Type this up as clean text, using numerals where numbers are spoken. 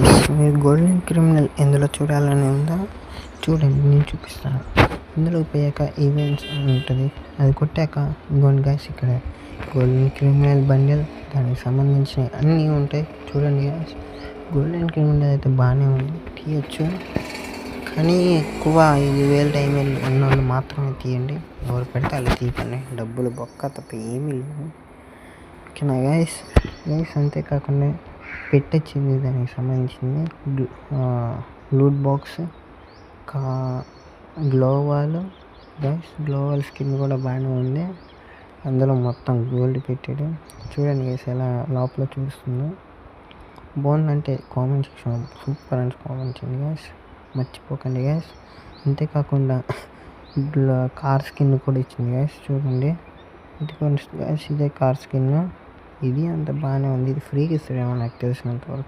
Guys, మీరు golden criminal ఎందులో చూడాలని ఉందా? చూడండి, నేను చూపిస్తాను. ఇందులో పోయాక ఈవెంట్స్ అని ఉంటుంది, అది కొట్టాక ఇంకోండి గైస్, ఇక్కడ గోల్డెన్ క్రిమినల్ బండిల్, దానికి సంబంధించినవి అన్నీ ఉంటాయి. చూడండి గైస్, గోల్డెన్ క్రిమినల్ అయితే బాగానే ఉంది, తీయచ్చు. కానీ ఎక్కువ 5,000 డైమండ్ ఉన్నోళ్ళు మాత్రమే తీయండి, ఎవరు పెడితే వాళ్ళు తీయకండి. డబ్బులు బొక్క తప్ప ఏమీ లేవు. ఓకేనా గైస్? అంతేకాకుండా పెట్టొచ్చింది దానికి సంబంధించింది loot box, gloo wall guys. Gloo wall skin కూడా బాగానే ఉంది, అందులో మొత్తం గోల్డ్ పెట్టాడు. చూడండి గైస్ ఎలా లోపల చూస్తుందో. బాగుందంటే కామెంట్ సెక్షన్ సూపర్ అని కామెంట్ చేయండి గైస్, మర్చిపోకండి గైస్. అంతేకాకుండా కార్ స్కిన్ కూడా ఇచ్చింది గైస్. చూడండి, ఇది గైస్, ఇదే కార్ స్కిన్. ఇది అంత బాగానే ఉంది. ఇది ఫ్రీగా ఇస్తాడేమో నాకు తెలిసినంతవరకు.